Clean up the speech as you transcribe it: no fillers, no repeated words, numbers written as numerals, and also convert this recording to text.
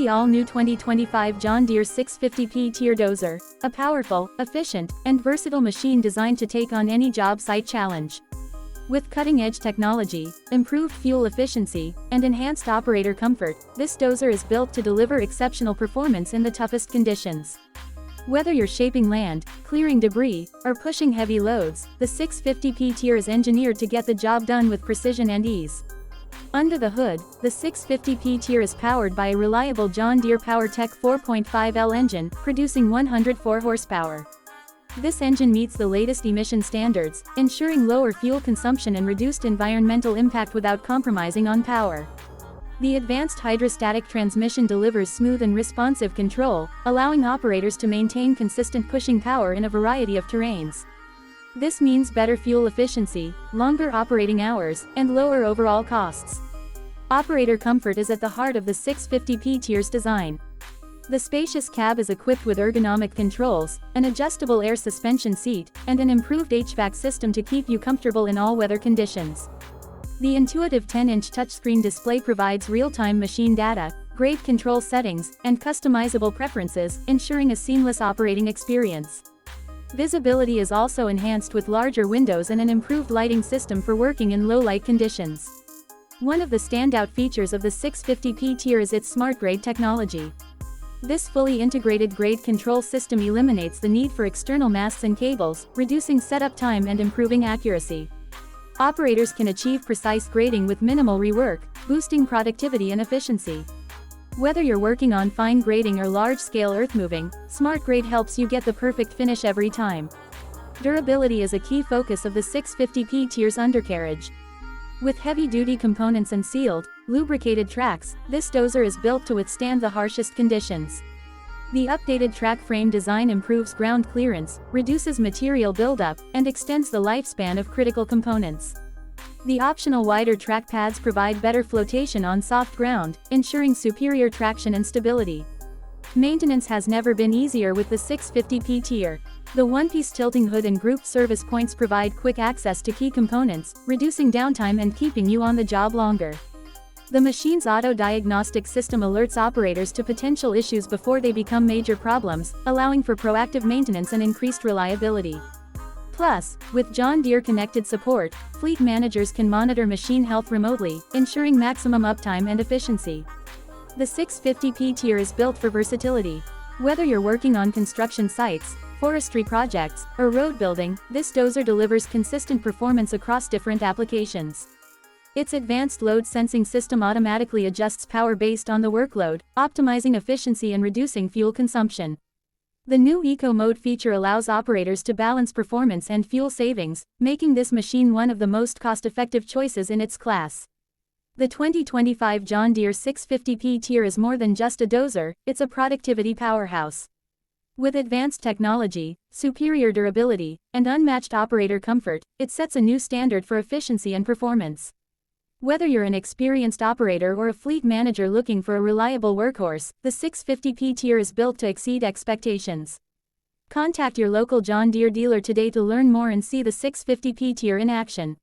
the all-new 2025 John Deere 650P tier dozer, a powerful, efficient, and versatile machine designed to take on any job site challenge. With cutting-edge technology, improved fuel efficiency, and enhanced operator comfort, this dozer is built to deliver exceptional performance in the toughest conditions. Whether you're shaping land, clearing debris, or pushing heavy loads, the 650P tier is engineered to get the job done with precision and ease. Under the hood, the 650P tier is powered by a reliable John Deere PowerTech 4.5L engine, producing 104 horsepower. This engine meets the latest emission standards, ensuring lower fuel consumption and reduced environmental impact without compromising on power. The advanced hydrostatic transmission delivers smooth and responsive control, allowing operators to maintain consistent pushing power in a variety of terrains. This means better fuel efficiency, longer operating hours, and lower overall costs. Operator comfort is at the heart of the 650P tier's design. The spacious cab is equipped with ergonomic controls, an adjustable air suspension seat, and an improved HVAC system to keep you comfortable in all weather conditions. The intuitive 10-inch touchscreen display provides real-time machine data, grade control settings, and customizable preferences, ensuring a seamless operating experience. Visibility is also enhanced with larger windows and an improved lighting system for working in low-light conditions. One of the standout features of the 650P tier is its smart grade technology. This fully integrated grade control system eliminates the need for external masts and cables, reducing setup time and improving accuracy. Operators can achieve precise grading with minimal rework, boosting productivity and efficiency. Whether you're working on fine grading or large-scale earthmoving, Smart Grade helps you get the perfect finish every time. Durability is a key focus of the 650P tier's undercarriage. With heavy-duty components and sealed, lubricated tracks, this dozer is built to withstand the harshest conditions. The updated track frame design improves ground clearance, reduces material buildup, and extends the lifespan of critical components. The optional wider track pads provide better flotation on soft ground, ensuring superior traction and stability. Maintenance has never been easier with the 650P tier. The one-piece tilting hood and group service points provide quick access to key components, reducing downtime and keeping you on the job longer. The machine's auto-diagnostic system alerts operators to potential issues before they become major problems, allowing for proactive maintenance and increased reliability. Plus, with John Deere connected support, fleet managers can monitor machine health remotely, ensuring maximum uptime and efficiency. The 650P tier is built for versatility. Whether you're working on construction sites, forestry projects, or road building, this dozer delivers consistent performance across different applications. Its advanced load sensing system automatically adjusts power based on the workload, optimizing efficiency and reducing fuel consumption. The new Eco Mode feature allows operators to balance performance and fuel savings, making this machine one of the most cost-effective choices in its class. The 2025 John Deere 650P tier is more than just a dozer, it's a productivity powerhouse. With advanced technology, superior durability, and unmatched operator comfort, it sets a new standard for efficiency and performance. Whether you're an experienced operator or a fleet manager looking for a reliable workhorse, the 650P tier is built to exceed expectations. Contact your local John Deere dealer today to learn more and see the 650P tier in action.